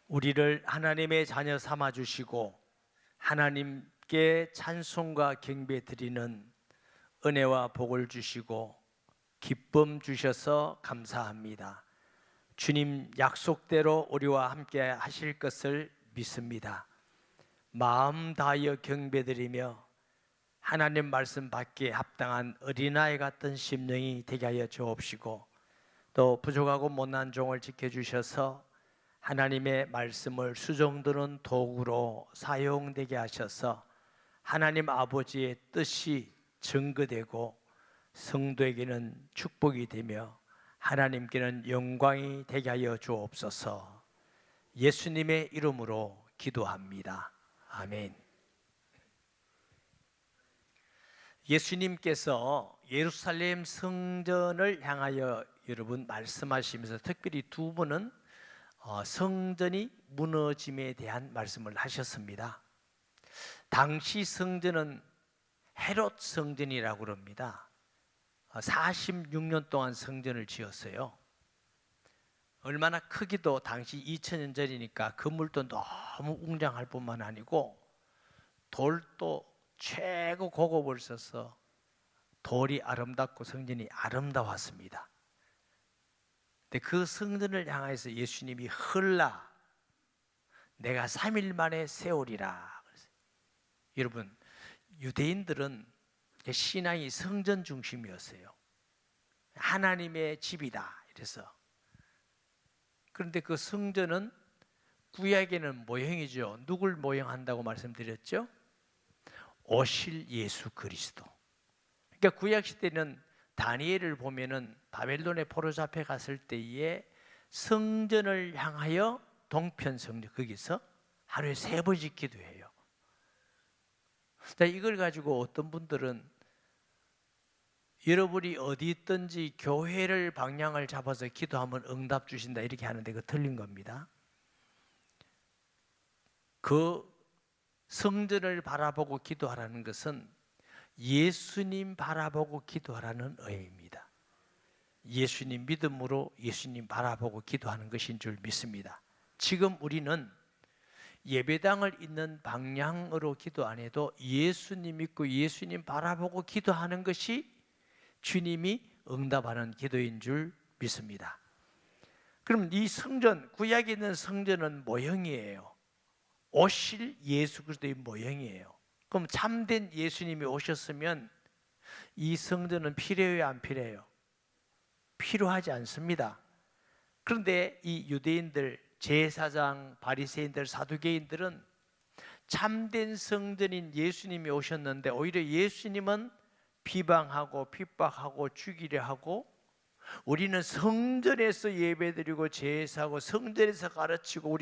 우리를 하나님의 자녀 삼아 주시고 하나님께 찬송과 경배 드리는 은혜와 복을 주시고 기쁨 주셔서 감사합니다. 주님 약속대로 우리와 함께 하실 것을 믿습니다. 마음 다하여 경배 드리며 하나님 말씀 받기에 합당한 어린아이 같은 심령이 되게 하여 주옵시고, 또 부족하고 못난 종을 지켜주셔서 하나님의 말씀을 수종드는 도구로 사용되게 하셔서 하나님 아버지의 뜻이 증거되고 성도에게는 축복이 되며 하나님께는 영광이 되게 하여 주옵소서. 예수님의 이름으로 기도합니다. 아멘. 예수님께서 예루살렘 성전을 향하여 여러분 말씀하시면서 특별히 두 번은 성전이 무너짐에 대한 말씀을 하셨습니다. 당시 성전은 헤롯 성전이라고 그럽니다. 46년 동안 성전을 지었어요. 얼마나 크기도 당시 2000년 전이니까 건물도 너무 웅장할 뿐만 아니고 돌도 최고 고급을 써서 돌이 아름답고 성전이 아름다웠습니다. 근데 그 성전을 향해서 예수님이 흘라 내가 3일 만에 세우리라. 여러분, 유대인들은 신앙이 성전 중심이었어요. 하나님의 집이다 이래서. 그런데 그 성전은 구약에는 모형이죠. 누굴 모형한다고 말씀드렸죠? 오실 예수 그리스도. 그러니까 구약 시대는 다니엘을 보면은 바벨론에 포로 잡혀 갔을 때에 성전을 향하여 동편 성전 거기서 하루에 3번씩 기도해요. 이걸 가지고 어떤 분들은 여러분이 어디 있든지 교회를 방향을 잡아서 기도하면 응답 주신다 이렇게 하는데 그거 틀린 겁니다. 그 성전을 바라보고 기도하라는 것은 예수님 바라보고 기도하라는 의미입니다. 예수님 믿음으로 예수님 바라보고 기도하는 것인 줄 믿습니다. 지금 우리는 예배당을 있는 방향으로 기도 안 해도 예수님 믿고 예수님 바라보고 기도하는 것이 주님이 응답하는 기도인 줄 믿습니다. 그럼 이 성전, 구약에 있는 성전은 모형이에요. 오실 예수 그리스도의 모형이에요. 그럼 참된 예수님이 오셨으면 이 성전은 필요해요, 안 필요해요? 필요하지 않습니다. 그런데 이 유대인들, 제사장, 바리새인들, 사두개인들은 참된 성전인 예수님이 오셨는데 오히려 예수님은 비방하고 핍박하고 죽이려 하고, 우리는 성전에서 예배드리고 제사하고 성전에서 가르치고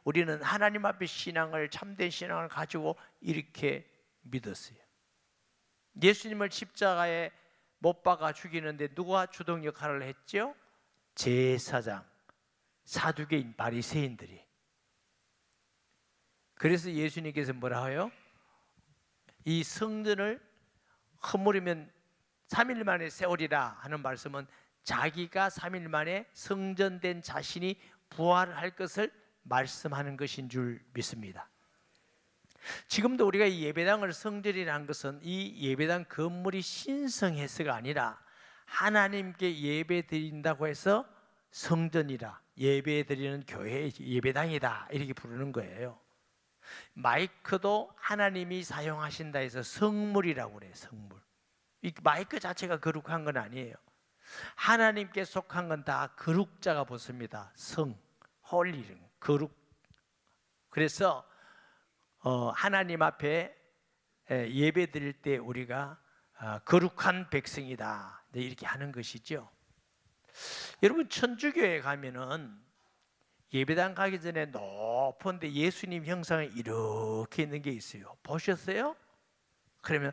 우리는 하나님 앞에 신앙을, 참된 신앙을 가지고 이렇게 믿었어요. 예수님을 십자가에 못 박아 죽이는데 누가 주동 역할을 했죠? 제사장, 사두개인, 바리새인들이. 그래서 예수님께서 뭐라 해요? 이 성전을 허물으면 3일 만에 세우리라 하는 말씀은 자기가 3일 만에 성전된 자신이 부활할 것을 말씀하는 것인 줄 믿습니다. 지금도 우리가 이 예배당을 성전이라는 것은 이 예배당 건물이 신성해서가 아니라 하나님께 예배 드린다고 해서 성전이라, 예배 드리는 교회 예배당이다 이렇게 부르는 거예요. 마이크도 하나님이 사용하신다 해서 성물이라고 그래요. 성물. 이 마이크 자체가 거룩한 건 아니에요. 하나님께 속한 건 다 거룩자가 붙습니다. 성, 홀리, 거룩. 그래서 하나님 앞에 예배 드릴 때 우리가 거룩한 백성이다 이렇게 하는 것이죠. 여러분, 천주교에 가면은 예배당 가기 전에 높은데 예수님 형상이 이렇게 있는 게 있어요. 보셨어요? 그러면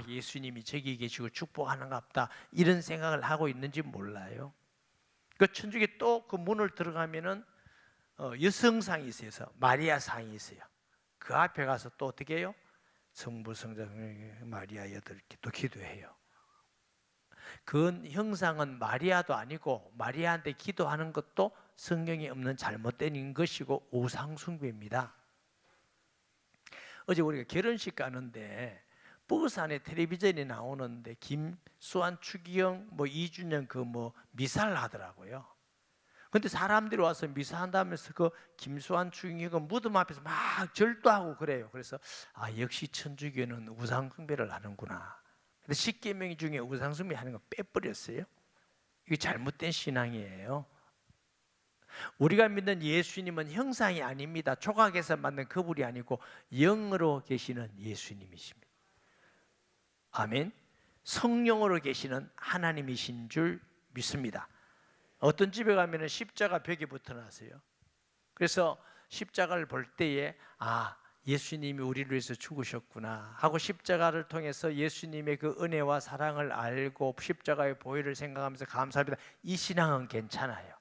예수님이 저기 계시고 축복하는가 보다 이런 생각을 하고 있는지 몰라요. 그 천주교 또 그 문을 들어가면은 여성상이 있어요. 마리아상이 있어요. 그 앞에 가서 또 어떻게 해요? 성부, 성자, 마리아 8개 또 기도해요. 그 형상은 마리아도 아니고 마리아한테 기도하는 것도 성경에 없는 잘못된 것이고 우상숭배입니다. 어제 우리가 결혼식 가는데 버스 안에 텔레비전이 나오는데 김수환, 추기경, 이준영 미사를 하더라고요. 근데 사람들이 와서 미사한다면서 그 김수환, 추기경은 무덤 앞에서 막 절도하고 그래요. 그래서 역시 천주교는 우상숭배를 하는구나. 근데 십계명 중에 우상숭배 하는 거 빼버렸어요. 이게 잘못된 신앙이에요. 우리가 믿는 예수님은 형상이 아닙니다. 조각에서 만든 거울이 아니고 영으로 계시는 예수님이십니다. 아멘. 성령으로 계시는 하나님이신 줄 믿습니다. 어떤 집에 가면 십자가 벽에 붙어놨어요. 그래서 십자가를 볼 때에 예수님이 우리를 위해서 죽으셨구나 하고 십자가를 통해서 예수님의 그 은혜와 사랑을 알고 십자가의 보혈을 생각하면서 감사합니다. 이 신앙은 괜찮아요.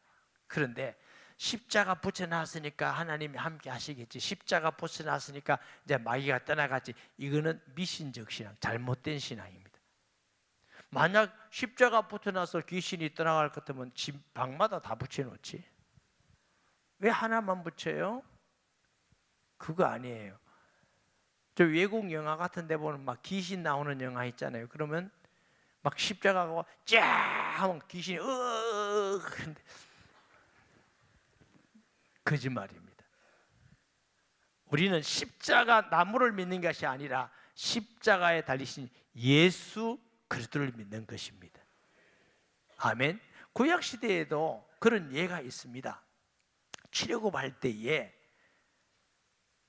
그런데 십자가 붙여놨으니까 하나님이 함께 하시겠지, 십자가 붙여놨으니까 이제 마귀가 떠나갔지, 이거는 미신적 신앙, 잘못된 신앙입니다. 만약 십자가 붙여놔서 귀신이 떠나갈 것 같으면 집 방마다 다 붙여놓지, 왜 하나만 붙여요? 그거 아니에요. 저 외국 영화 같은 데 보면 막 귀신 나오는 영화 있잖아요. 그러면 막 십자가가 쫙 하면 귀신이 근데 거짓말입니다. 우리는 십자가 나무를 믿는 것이 아니라 십자가에 달리신 예수 그리스도를 믿는 것입니다. 아멘. 구약 시대에도 그런 예가 있습니다. 출애굽할 때에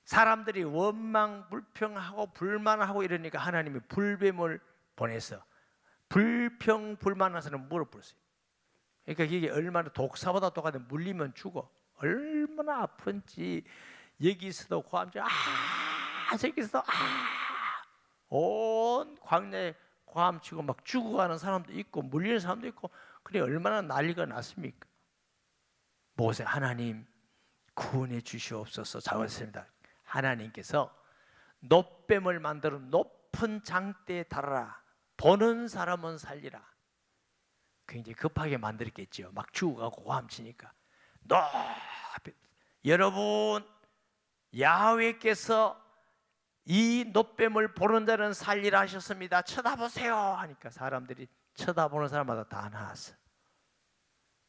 사람들이 원망, 불평하고 불만하고 이러니까 하나님이 불뱀을 보내서 불평, 불만한 사람은 물어버렸어요. 그러니까 이게 얼마나 독사보다 똑같은데 물리면 죽어. 얼마나 아픈지 여기서도 고함치 저기서 온 광야에 고함치고 막 죽어가는 사람도 있고 물리는 사람도 있고, 그래 얼마나 난리가 났습니까? 모세, 하나님 구원해 주시옵소서. 잘못했습니다. 하나님께서 놋뱀을 만들어 높은 장대에 달아라, 보는 사람은 살리라. 굉장히 급하게 만들었겠죠. 막 죽어가고 고함치니까. 여러분, 야훼께서 이 놋뱀을 보는 자는 살리라 하셨습니다. 쳐다보세요 하니까 사람들이 쳐다보는 사람마다 다 나왔어.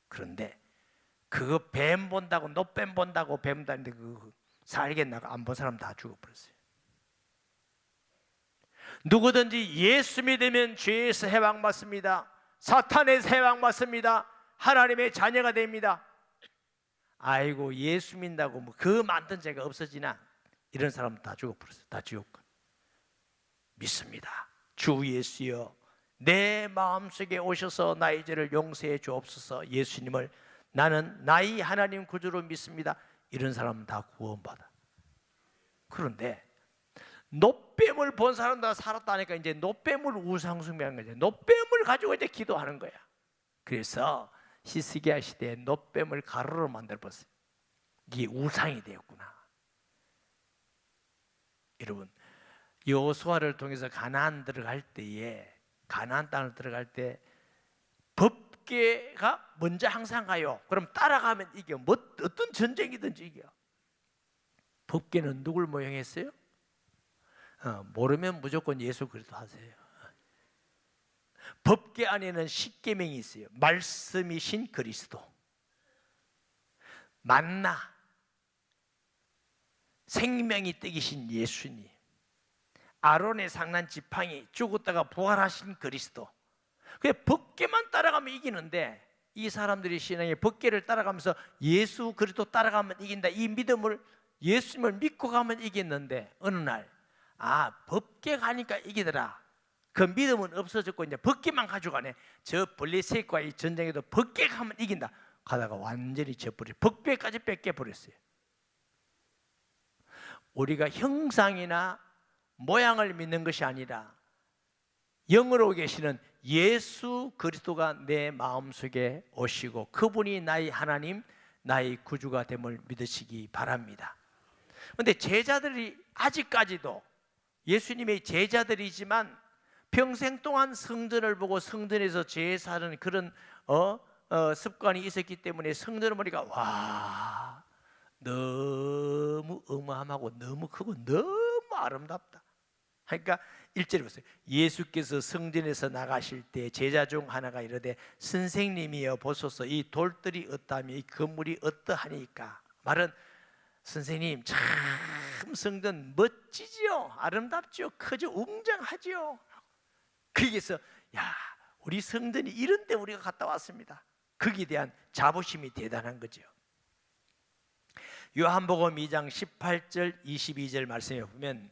그런데 그거 뱀 본다고, 놋뱀 본다고 뱀 다니는데 그거 살겠나가 안 본 사람 다 죽어버렸어요. 누구든지 예수 믿으면 죄에서 해방받습니다. 사탄에서 해방받습니다. 하나님의 자녀가 됩니다. 아이고 예수 믿는다고 그 만든 죄가 없어지나? 이런 사람은 다 죽어버렸어요. 다 지옥. 믿습니다. 주 예수여, 내 마음속에 오셔서 나의 죄를 용서해 주옵소서. 예수님을 나는 나의 하나님 구주로 믿습니다. 이런 사람은 다 구원받아. 그런데 놋뱀을 본 사람 다 살았다니까 이제 놋뱀을 우상숭배하는 거죠. 놋뱀을 가지고 이제 기도하는 거야. 그래서 히스기야 시대에 놋뱀을 가루로 만들었어요. 이게 우상이 되었구나. 여러분, 여호수아를 통해서 가나안 들어갈 때에, 가나안 땅을 들어갈 때 법궤가 먼저 항상 가요. 그럼 따라가면 이겨. 어떤 전쟁이든지 이겨. 법궤는 누굴 모형했어요? 모르면 무조건 예수 그리스도 하세요. 법궤 안에는 십계명이 있어요. 말씀이신 그리스도, 만나, 생명이 떡이신 예수님, 아론의 상난 지팡이, 죽었다가 부활하신 그리스도. 그 법궤만 따라가면 이기는데, 이 사람들이 신앙의 법궤를 따라가면서 예수 그리스도 따라가면 이긴다, 이 믿음을, 예수님을 믿고 가면 이겼는데 어느 날 법궤 가니까 이기더라. 그 믿음은 없어졌고 이제 법궤만 가져가네. 저 블레셋과의 전쟁에도 법궤 가면 이긴다 가다가 완전히 져버려. 법궤까지 뺏겨버렸어요. 우리가 형상이나 모양을 믿는 것이 아니라 영으로 계시는 예수 그리스도가 내 마음속에 오시고 그분이 나의 하나님, 나의 구주가 됨을 믿으시기 바랍니다. 그런데 제자들이 아직까지도 예수님의 제자들이지만 평생 동안 성전을 보고 성전에서 제사하는 그런 습관이 있었기 때문에 성전을 보니까 와, 너무 어마어마하고 너무 크고 너무 아름답다. 그러니까 1절에 보세요. 예수께서 성전에서 나가실 때 제자 중 하나가 이르되 선생님이여 보소서 이 돌들이 어떠하며 이 건물이 어떠하니까. 말은 선생님 참 성전 멋지지요, 아름답지요, 크죠, 웅장하지요. 거기에서 야, 우리 성전이 이런데 우리가 갔다 왔습니다. 거기에 대한 자부심이 대단한 거죠. 요한복음 2장 18절 22절 말씀에 보면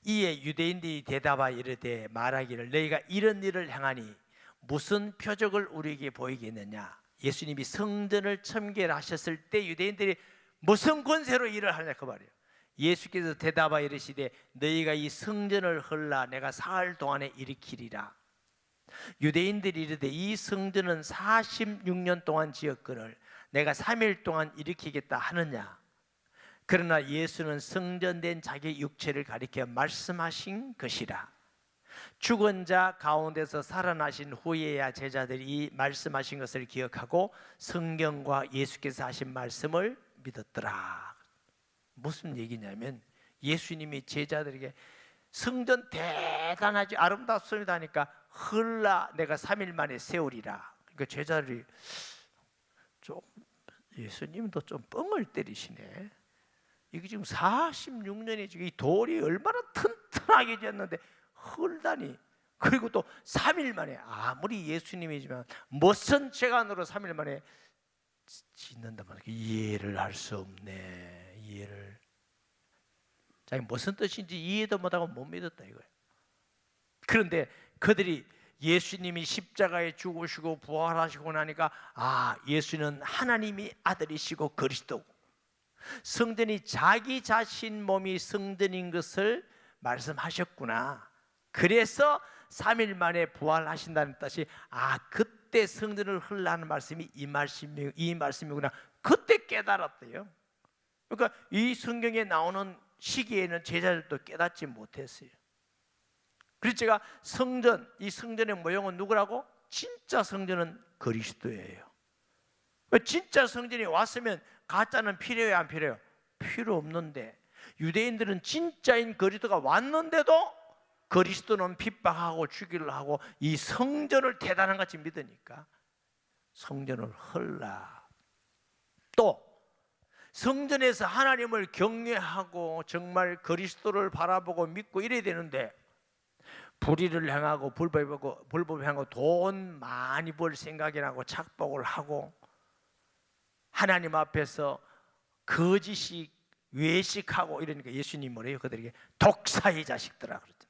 이에 유대인들이 대답하여 이르되 말하기를 너희가 이런 일을 행하니 무슨 표적을 우리에게 보이겠느냐. 예수님이 성전을 청결하셨을 때 유대인들이 무슨 권세로 일을 하냐 그 말이에요. 예수께서 대답하여 이르시되 너희가 이 성전을 헐라 내가 사흘 동안에 일으키리라. 유대인들이 이르되 이 성전은 46년 동안 지었거늘 내가 3일 동안 일으키겠다 하느냐. 그러나 예수는 성전된 자기 육체를 가리켜 말씀하신 것이라. 죽은 자 가운데서 살아나신 후에야 제자들이 이 말씀하신 것을 기억하고 성경과 예수께서 하신 말씀을 믿었더라. 무슨 얘기냐면 예수님이 제자들에게 성전 대단하지 아름답습니다 하니까 헐라 내가 3일 만에 세우리라. 그러니까 제자들이 좀 예수님도 좀 뻥을 때리시네. 이게 지금 46년이 지금 이 돌이 얼마나 튼튼하게 지었는데 헐다니. 그리고 또 3일 만에 아무리 예수님이지만 멋선 재간으로 3일 만에 짓는단 말이야. 이해를 할 수 없네. 이해를. 자기 무슨 뜻인지 이해도 못하고 못 믿었다 이거예요. 그런데 그들이 예수님이 십자가에 죽으시고 부활하시고 나니까 예수는 하나님이 아들이시고 그리스도고 성전이 자기 자신 몸이 성전인 것을 말씀하셨구나. 그래서 3일 만에 부활하신다는 뜻이 그때 성전을 헐라는 말씀이 이 말씀이구나. 그때 깨달았대요. 그러니까 이 성경에 나오는 시기에는 제자들도 깨닫지 못했어요. 그래서 제가 이 성전의 모형은 누구라고? 진짜 성전은 그리스도예요. 진짜 성전이 왔으면 가짜는 필요해요, 안 필요해요? 필요 없는데 유대인들은 진짜인 그리스도가 왔는데도 그리스도는 핍박하고 죽이려 하고 이 성전을 대단한 같이 믿으니까 성전을 헐라. 또 성전에서 하나님을 경외하고 정말 그리스도를 바라보고 믿고 이래야 되는데 불의를 행하고 불법을 행하고 돈 많이 벌 생각이라고 착복을 하고 하나님 앞에서 거짓이 외식하고 이러니까 예수님 뭐래요? 그들에게 독사의 자식들아 그러죠.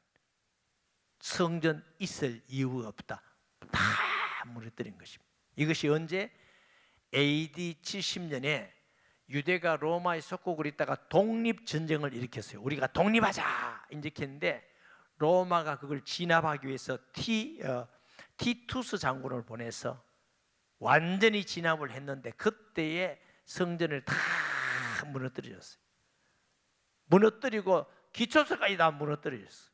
성전 있을 이유 없다. 다 무너뜨린 것입니다. 이것이 언제? AD 70년에 유대가 로마의 속국을 있다가 독립전쟁을 일으켰어요. 우리가 독립하자 인식했는데 로마가 그걸 진압하기 위해서 티투스 장군을 보내서 완전히 진압을 했는데 그때에 성전을 다 무너뜨렸어요. 무너뜨리고 기초서까지 다 무너뜨렸어요.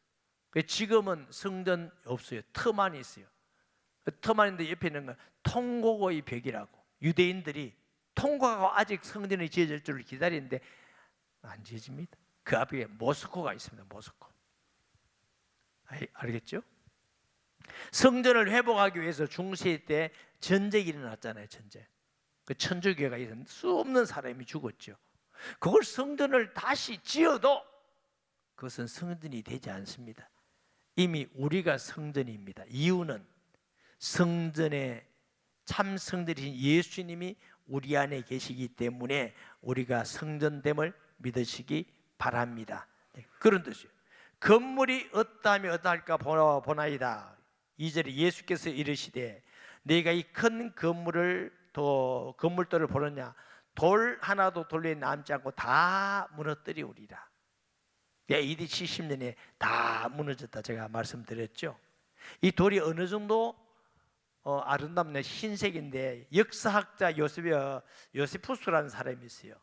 지금은 성전 없어요. 터만 있어요. 터만 있는데 옆에 있는 건 통곡의 벽이라고. 유대인들이 통곡하고 아직 성전이 지어질 줄 기다리는데 안 지어집니다. 그 앞에 모스코가 있습니다. 모스코. 알겠죠? 성전을 회복하기 위해서 중세 때 전쟁이 일어났잖아요. 전쟁. 그 천주교가 있었는데 수 없는 사람이 죽었죠. 그걸 성전을 다시 지어도 그것은 성전이 되지 않습니다. 이미 우리가 성전입니다. 이유는 성전의 참 성전이신 예수님이 우리 안에 계시기 때문에 우리가 성전됨을 믿으시기 바랍니다. 그런 뜻이에요. 건물이 어떠하며 어떠할까 보나이다. 2절에 예수께서 이르시되 네가 이 큰 건물들을 보느냐 돌 하나도 돌 위에 남지 않고 다 무너뜨리우리라. AD 70년에 다 무너졌다 제가 말씀드렸죠. 이 돌이 어느 정도 아름답네. 흰색인데 역사학자 요세푸스라는 사람이 있어요.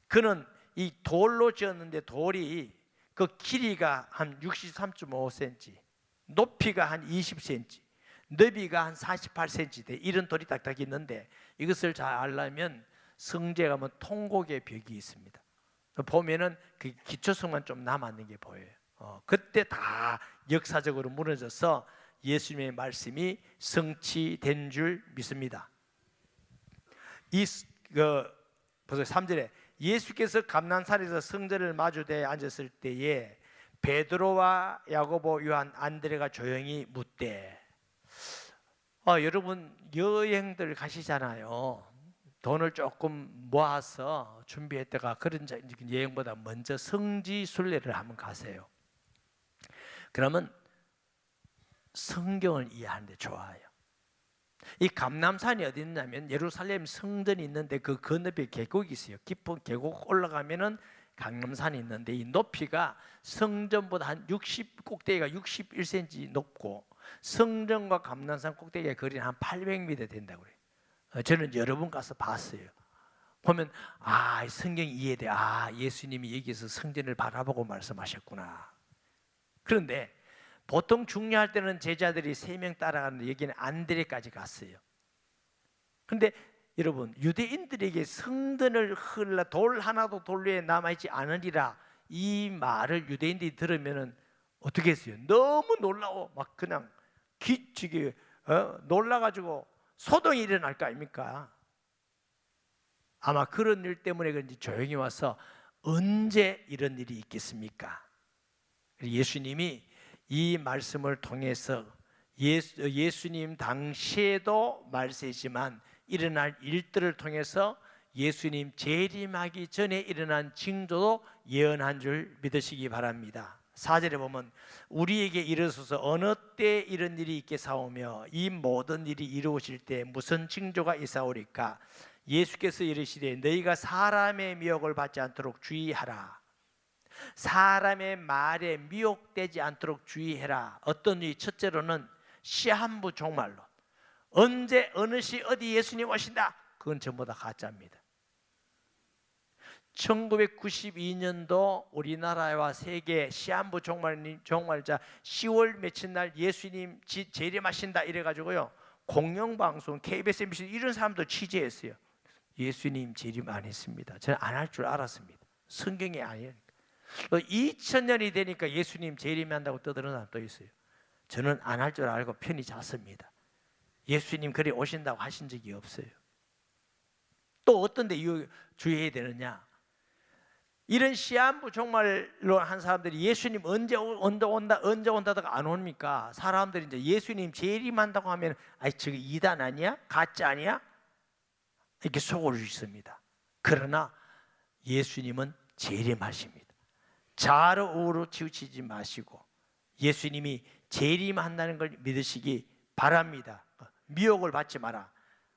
그는 이 돌로 지었는데 돌이 그 길이가 한 63.5cm, 높이가 한 20cm, 너비가 한 48cm 돼. 이런 돌이 딱딱 있는데 이것을 잘 알려면 성지에 가면 통곡의 벽이 있습니다. 보면은 그 기초성만 좀 남았는 게 보여요. 그때 다 역사적으로 무너져서 예수님의 말씀이 성취된 줄 믿습니다. 보세요. 3절에 예수께서 감난산에서 성전을 마주대에 앉았을 때에 베드로와 야고보, 요한, 안드레가 조용히 묻되, 여러분 여행들 가시잖아요. 돈을 조금 모아서 준비했다가 그런 여행보다 먼저 성지 순례를 한번 가세요. 그러면 성경을 이해하는 데 좋아요. 이 감람산이 어디 있냐면 예루살렘 성전이 있는데 그 건너편에 계곡이 있어요. 깊은 계곡 올라가면은 감람산이 있는데 이 높이가 성전보다 한 60, 꼭대기가 61cm 높고 성전과 감람산 꼭대기의 거리는 한 800m 된다고 그래요. 저는 여러 번 가서 봤어요. 보면 성경이 이해돼. 예수님이 여기서 성전을 바라보고 말씀하셨구나. 그런데 보통 중요할 때는 제자들이 3명 따라가는데 여기는 안드레까지 갔어요. 그런데 여러분 유대인들에게 성전을 흘러 돌 하나도 돌 위에 남아있지 않으리라 이 말을 유대인들이 들으면 어떻게 했어요? 너무 놀라워. 막 그냥 기치게 놀라가지고 소동이 일어날 거 아닙니까? 아마 그런 일 때문에 그런지 조용히 와서 언제 이런 일이 있겠습니까? 예수님이 이 말씀을 통해서 예수님 당시에도 말씀이지만 일어날 일들을 통해서 예수님 재림하기 전에 일어난 징조도 예언한 줄 믿으시기 바랍니다. 4절에 보면 우리에게 이르소서 어느 때 이런 일이 있겠사오며 이 모든 일이 이루어질 때 무슨 징조가 있사오리까? 예수께서 이르시되 너희가 사람의 미혹을 받지 않도록 주의하라. 사람의 말에 미혹되지 않도록 주의해라. 어떤 이 첫째로는 시한부 종말론. 언제 어느 시 어디 예수님 오신다. 그건 전부 다 가짜입니다. 1992년도 우리나라와 세계 시한부 종말자 10월 며칠 날 예수님 재림하신다 이래가지고요 공영방송 KBS, MBC 이런 사람들 취재했어요. 예수님 재림 안 했습니다. 저는 안 할 줄 알았습니다. 성경이 아니에요. 2000년이 되니까 예수님 재림한다고 떠드는 사람 또 있어요. 저는 안 할 줄 알고 편히 잤습니다. 예수님 그리 오신다고 하신 적이 없어요. 또 어떤 데 주의해야 되느냐? 이런 시한부 종말로 한 사람들이 예수님 언제 온다다가 안 옵니까? 사람들이 이제 예수님 재림한다고 하면 저거 이단 아니야? 가짜 아니야? 이렇게 속을 수 있습니다. 그러나 예수님은 재림하십니다. 좌로 우로 치우치지 마시고 예수님이 재림한다는 걸 믿으시기 바랍니다. 미혹을 받지 마라.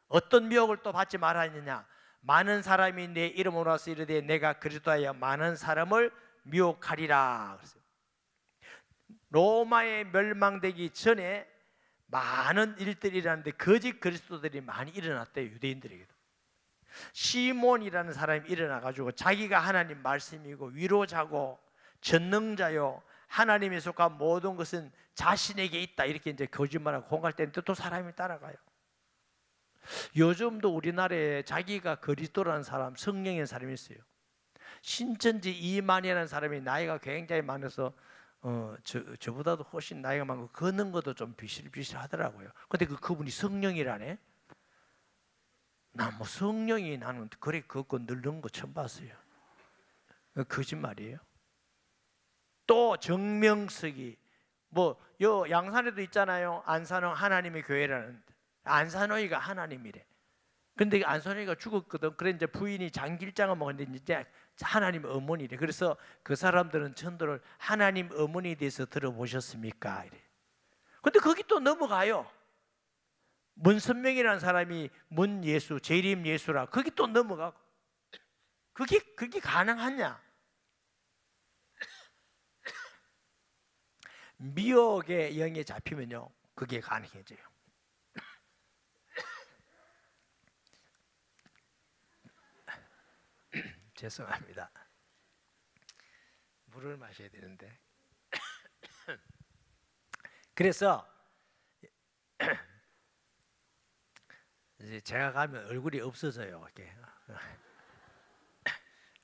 어떤 미혹을 또 받지 말았느냐? 많은 사람이 내 이름으로 와서 이르되 내가 그리스도야 많은 사람을 미혹하리라. 로마에 멸망되기 전에 많은 일들이 일어났는데 거짓 그리스도들이 많이 일어났대요. 유대인들에게도. 시몬이라는 사람이 일어나가지고 자기가 하나님 말씀이고 위로자고 전능자요 하나님에 속한 모든 것은 자신에게 있다 이렇게 이제 거짓말하고 공갈 때는 또 사람이 따라가요. 요즘도 우리나라에 자기가 그리스도라는 사람, 성령의 사람이 있어요. 신천지 이만희라는 사람이 나이가 굉장히 많아서 저보다도 훨씬 나이가 많고 걷는 것도 좀 비실비실하더라고요. 근데 그분이 성령이라네. 뭐 성령이 나는 그래 걷고 늙는 거 처음 봤어요. 거짓말이에요. 또 정명석이 요 양산에도 있잖아요. 안산홍 하나님의 교회라는 안산호이가 하나님이래. 근데 안산호이가 죽었거든. 그래 이제 부인이 장길장을 먹었는데 이제 하나님 어머니래. 그래서 그 사람들은 전도를 하나님 어머니에 대해서 들어보셨습니까? 이래. 근데 거기 또 넘어가요. 문선명이라는 사람이 문예수, 재림 예수라. 거기 또 넘어가고. 그게 가능하냐? 미혹의 영에 잡히면요, 그게 가능해져요. 죄송합니다. 물을 마셔야 되는데. 그래서 이제 제가 가면 얼굴이 없어져요. 이렇게.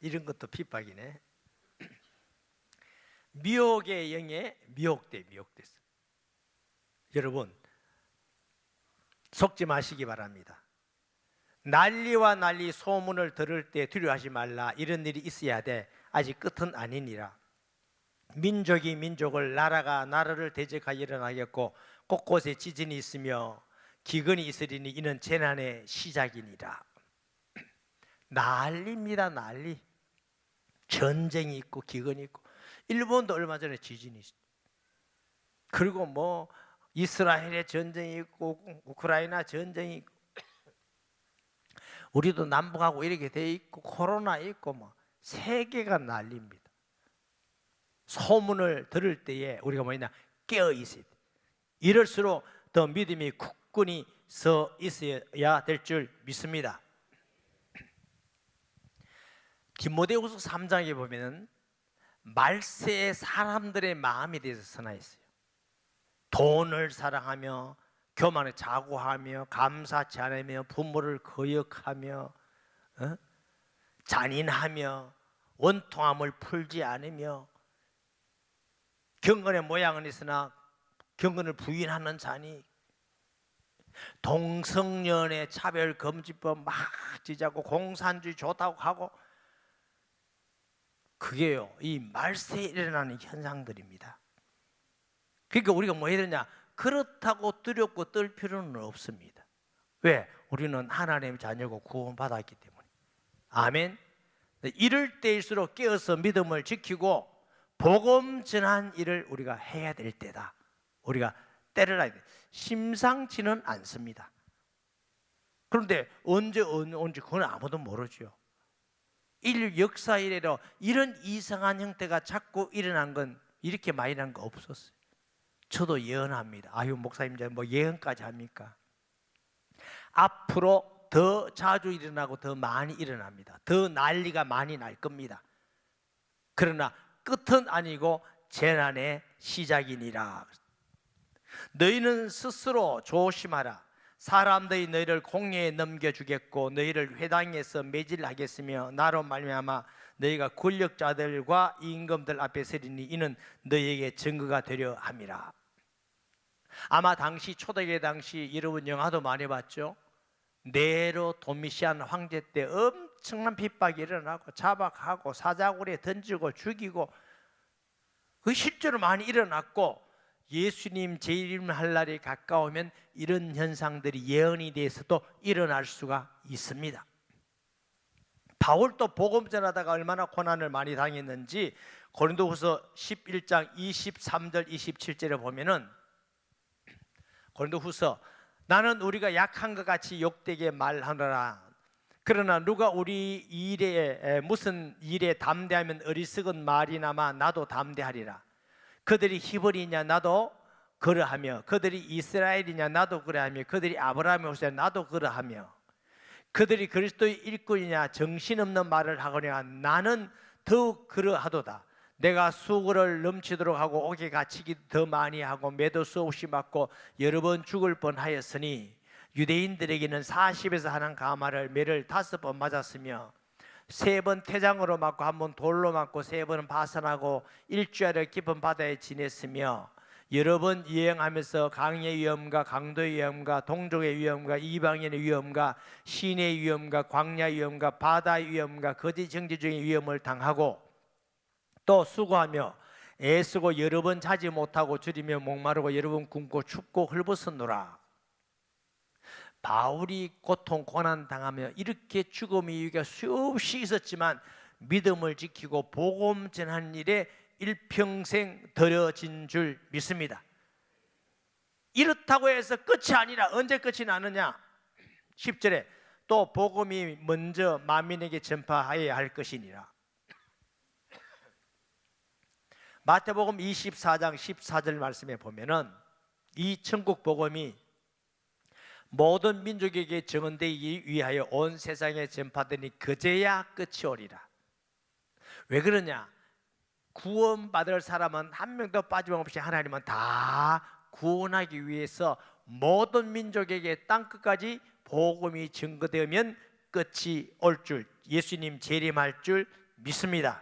이런 것도 핍박이네. 미혹의 영에 미혹됐어. 여러분 속지 마시기 바랍니다. 난리와 난리 소문을 들을 때 두려워하지 말라. 이런 일이 있어야 돼. 아직 끝은 아니니라. 민족이 민족을, 나라가 나라를 대적하여 일어나겠고 곳곳에 지진이 있으며 기근이 있으리니 이는 재난의 시작이니라. 난리입니다. 난리. 전쟁이 있고 기근이 있고. 일본도 얼마 전에 지진이 있어요. 그리고 뭐 이스라엘의 전쟁이 있고 우크라이나 전쟁이 있고 우리도 남북하고 이렇게 돼 있고 코로나 있고 뭐 세계가 난리입니다. 소문을 들을 때에 우리가 뭐냐 깨어 있어야 돼. 이럴수록 더 믿음이 굳건히 서 있어야 될 줄 믿습니다. 디모데후서 3장에 보면은 말세의 사람들의 마음에 대해서 선언했어요. 돈을 사랑하며 교만에 자고하며 감사치 않으며 부모를 거역하며 잔인하며 원통함을 풀지 않으며 경건의 모양은 있으나 경건을 부인하는 자니 동성연애 차별금지법 막 지자고 공산주의 좋다고 하고 그게요 이 말세에 일어나는 현상들입니다. 그러니까 우리가 뭐 해야 되냐? 그렇다고 두렵고 떨 필요는 없습니다. 왜? 우리는 하나님의 자녀고 구원받았기 때문에. 아멘. 이럴 때일수록 깨어서 믿음을 지키고 복음 전한 일을 우리가 해야 될 때다. 우리가 때를 놔야 돼. 심상치는 않습니다. 그런데 언제 그건 아무도 모르죠. 인류 역사 이래로 이런 이상한 형태가 자꾸 일어난 건 이렇게 많이 난 거 없었어요. 저도 예언합니다. 아유 목사님 이제 뭐 예언까지 합니까? 앞으로 더 자주 일어나고 더 많이 일어납니다. 더 난리가 많이 날 겁니다. 그러나 끝은 아니고 재난의 시작이니라. 너희는 스스로 조심하라. 사람들이 너희를 공회에 넘겨주겠고 너희를 회당에서 매질하겠으며 나로 말미암아 너희가 권력자들과 임금들 앞에 서리니 이는 너희에게 증거가 되려 함이라. 아마 당시 초대교회 당시 여러분 영화도 많이 봤죠. 네로 도미시안 황제 때 엄청난 핍박이 일어나고 자박하고 사자굴에 던지고 죽이고 그 실제로 많이 일어났고 예수님 재림할 날이 가까우면 이런 현상들이 예언이 돼서도 일어날 수가 있습니다. 바울도 복음 전하다가 얼마나 고난을 많이 당했는지 고린도후서 11장 23절 27절에 보면은 고린도후서 나는 우리가 약한 것 같이 욕되게 말하노라. 그러나 누가 우리 일에 무슨 일에 담대하면 어리석은 말이나마 나도 담대하리라. 그들이 히브리냐 나도 그러하며 그들이 이스라엘이냐 나도 그러하며 그들이 아브라함의 후세냐 나도 그러하며 그들이 그리스도의 일꾼이냐 정신없는 말을 하거냐 나는 더욱 그러하도다. 내가 수고를 넘치도록 하고 옥에 갇히기 더 많이 하고 매도 수없이 맞고 여러 번 죽을 뻔하였으니 유대인들에게는 40에서 하는 가마를 매를 5번 맞았으며 3번 태장으로 맞고 1번 돌로 맞고 3번은 파산하고 일주일을 깊은 바다에 지냈으며 여러 번 여행하면서 강의 위험과 강도의 위험과 동족의 위험과 이방인의 위험과 시내의 위험과 광야 위험과 바다의 위험과 거짓 정죄 중의 위험을 당하고 또 수고하며 애쓰고 여러 번 자지 못하고 줄이며 목마르고 여러 번 굶고 춥고 헐벗었노라. 바울이 고통 고난 당하며 이렇게 죽음의 이유가 수없이 있었지만 믿음을 지키고 복음 전하는 일에 일평생 들여진 줄 믿습니다. 이렇다고 해서 끝이 아니라 언제 끝이 나느냐? 10절에 또 복음이 먼저 만민에게 전파하여야 할 것이니라. 마태복음 24장 14절 말씀에 보면은 이 천국 복음이 모든 민족에게 증언되기 위하여 온 세상에 전파되니 그제야 끝이 오리라. 왜 그러냐? 구원받을 사람은 한 명도 빠짐없이 하나님은 다 구원하기 위해서 모든 민족에게 땅끝까지 복음이 증거되면 끝이 올 줄, 예수님 재림할 줄 믿습니다.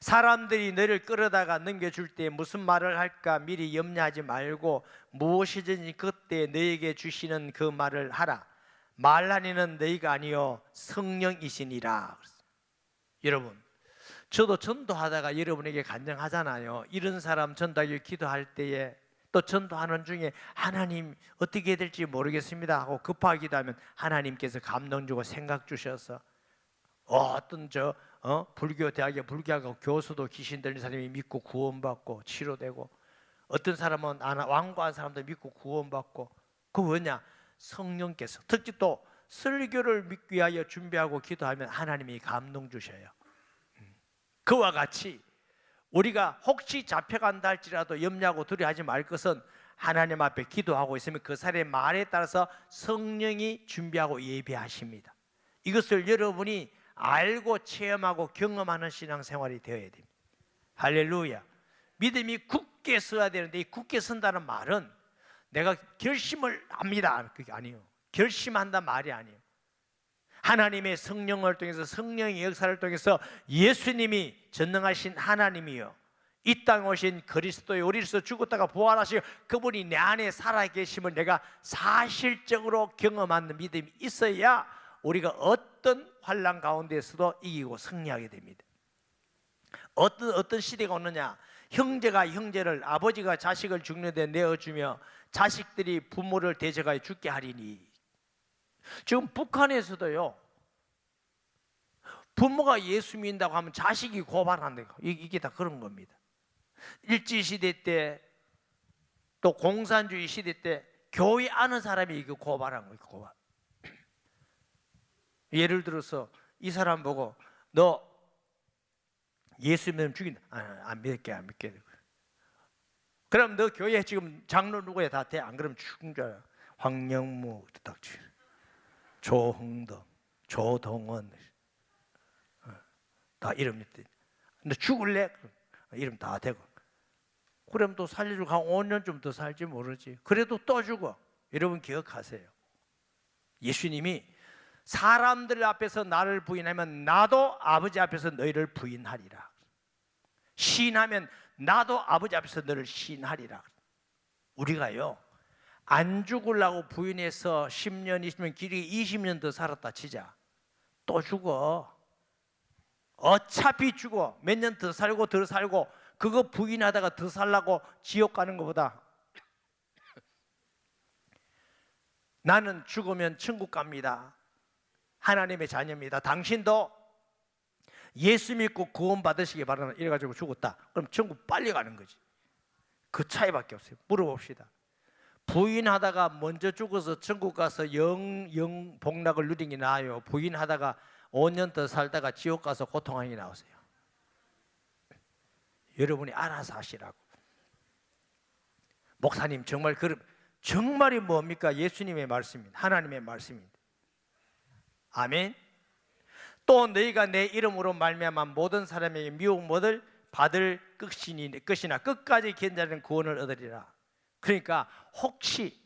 사람들이 너를 끌어다가 넘겨줄 때 무슨 말을 할까 미리 염려하지 말고 무엇이든지 그때 너에게 주시는 그 말을 하라. 말하니는 너희가 아니요 성령이시니라. 여러분, 저도 전도하다가 여러분에게 간증하잖아요. 이런 사람 전도하기 기도할 때에 또 전도하는 중에 하나님 어떻게 해야 될지 모르겠습니다 하고 급하게 기도하면 하나님께서 감동 주고 생각 주셔서 어떤 불교 대학에 불교하고 교수도 귀신 들린 사람이 믿고 구원받고 치료되고, 어떤 사람은 완고한 사람도 믿고 구원받고. 그 뭐냐? 성령께서, 특히 또 설교를 믿기 위하여 준비하고 기도하면 하나님이 감동 주셔요. 그와 같이 우리가 혹시 잡혀간다 할지라도 염려하고 두려워하지 말 것은 하나님 앞에 기도하고 있으면 그 사람의 말에 따라서 성령이 준비하고 예배하십니다. 이것을 여러분이 알고 체험하고 경험하는 신앙생활이 되어야 됩니다. 할렐루야. 믿음이 굳게 서야 되는데, 이 굳게 선다는 말은 내가 결심을 합니다, 그게 아니에요. 결심한다 말이 아니에요. 하나님의 성령을 통해서, 성령의 역사를 통해서 예수님이 전능하신 하나님이요 이 땅에 오신 그리스도의 우리로서 죽었다가 부활하시고 그분이 내 안에 살아계심을 내가 사실적으로 경험하는 믿음이 있어야 우리가 어떤 환난 가운데서도 이기고 승리하게 됩니다. 어떤 시대가 오느냐? 형제가 형제를, 아버지가 자식을 죽는 데 내어주며 자식들이 부모를 대적하여 죽게 하리니. 지금 북한에서도요, 부모가 예수 믿는다고 하면 자식이 고발한다. 이게 다 그런 겁니다. 일제시대 때 또 공산주의 시대 때 교회 아는 사람이 이거 고발한 거예요. 고발. 예를 들어서 이 사람 보고 너 예수 믿으면 죽인다. 안 믿을게, 안 믿게. 그럼 너 교회 지금 장로 누구야? 다 돼? 안 그러면 죽은 줄 알아. 황영무, 조흥덕, 조동원 다 이름 밑에. 너 죽을래? 이름 다 되고. 그럼 또 살려주고 한 5년쯤 더 살지 모르지. 그래도 또 죽어. 여러분 기억하세요. 예수님이 사람들 앞에서 나를 부인하면 나도 아버지 앞에서 너희를 부인하리라. 시인하면 나도 아버지 앞에서 너를 시인하리라. 우리가요, 안 죽으려고 부인해서 10년, 20년, 길게 20년 더 살았다 치자. 또 죽어. 어차피 죽어. 몇 년 더 살고 더 살고 그거 부인하다가 더 살라고 지옥 가는 것보다 나는 죽으면 천국 갑니다. 하나님의 자녀입니다. 당신도 예수 믿고 구원 받으시기 바랍니다. 이래가지고 죽었다. 그럼 천국 빨리 가는 거지. 그 차이밖에 없어요. 물어봅시다. 부인하다가 먼저 죽어서 천국 가서 영 복락을 누리는 게 나아요? 부인하다가 5년 더 살다가 지옥 가서 고통하는 게 나오세요? 여러분이 알아서 하시라고. 목사님 정말 정말이 뭡니까? 예수님의 말씀입니다. 하나님의 말씀입니다. 아멘. 또 너희가 내 이름으로 말미암아 모든 사람에게 미움을 받을 것이나 끝까지 견자는 구원을 얻으리라. 그러니까 혹시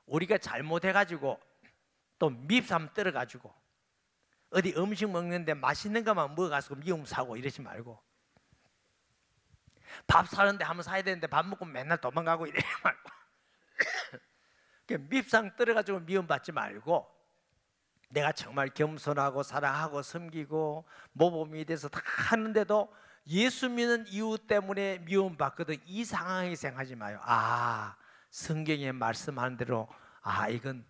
우리가 잘못해가지고 또 밉삼 떨어가지고 어디 음식 먹는데 맛있는 것만 먹어가지고 미움 사고 이러지 말고, 밥 사는데 한번 사야 되는데 밥 먹고 맨날 도망가고 이러지 말고 밉상 떨어가지고 미움 받지 말고, 내가 정말 겸손하고 사랑하고 섬기고 모범이 돼서 다 하는데도 예수 믿는 이유 때문에 미움 받거든. 이 상황에 생각하지 마요. 성경에 말씀하는 대로 이건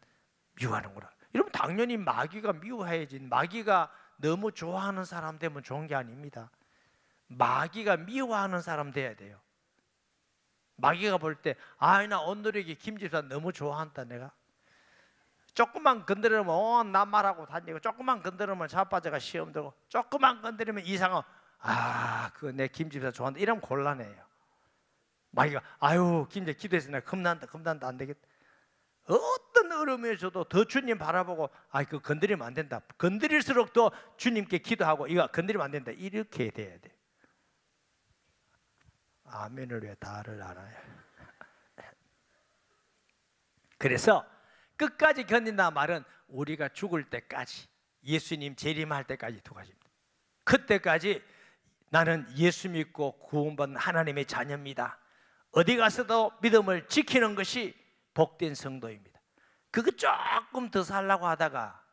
미워하는구나. 여러분 당연히 마귀가 미워해야지. 마귀가 너무 좋아하는 사람 되면 좋은 게 아닙니다. 마귀가 미워하는 사람 돼야 돼요. 마귀가 볼 때 나 오늘에게 김집사 너무 좋아한다. 내가 조금만 건드리면 나 말하고 다니고, 조금만 건드리면 자빠져가 시험 들고, 조금만 건드리면 이상하고, 그거 내 김집사 좋아한다. 이러면 곤란해요. 마귀가 김집사 기도해서 내가 겁난다 안 되겠다. 어떤 어려움을 줘도 더 주님 바라보고 그거 건드리면 안 된다. 건드릴수록 더 주님께 기도하고 이거 건드리면 안 된다. 이렇게 돼야 돼. 아멘을 왜 다를 알아요? 그래서 끝까지 견딘다 말은 우리가 죽을 때까지, 예수님 재림할 때까지 두 가지입니다. 그때까지 나는 예수 믿고 구원받은 하나님의 자녀입니다. 어디 가서도 믿음을 지키는 것이 복된 성도입니다. 그거 조금 더 살라고 하다가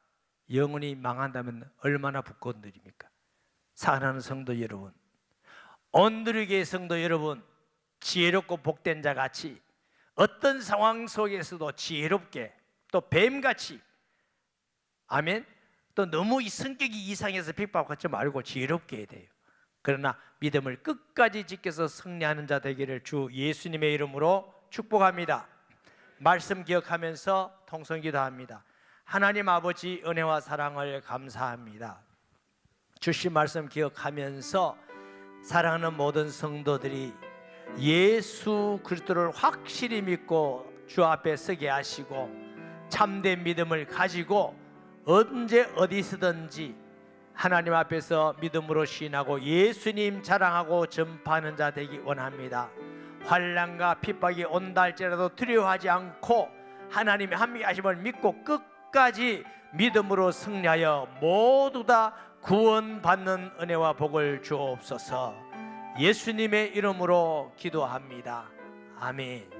영혼이 망한다면 얼마나 부끄러운 일입니까? 사랑하는 성도 여러분, 온누리교회 성도 여러분, 지혜롭고 복된 자 같이 어떤 상황 속에서도 지혜롭게, 또 뱀같이, 아멘, 또 너무 이 성격이 이상해서 핍박받지 말고 지혜롭게 해야 돼요. 그러나 믿음을 끝까지 지켜서 승리하는 자 되기를 주 예수님의 이름으로 축복합니다. 말씀 기억하면서 통성기도합니다. 하나님 아버지 은혜와 사랑을 감사합니다. 주신 말씀 기억하면서 사랑하는 모든 성도들이 예수 그리스도를 확실히 믿고 주 앞에 서게 하시고 참된 믿음을 가지고 언제 어디서든지 하나님 앞에서 믿음으로 시인하고 예수님 자랑하고 전파하는 자 되기 원합니다. 환난과 핍박이 온다 할지라도 두려워하지 않고 하나님의 함께하심을 믿고 끝까지 믿음으로 승리하여 모두 다 구원받는 은혜와 복을 주옵소서. 예수님의 이름으로 기도합니다. 아멘.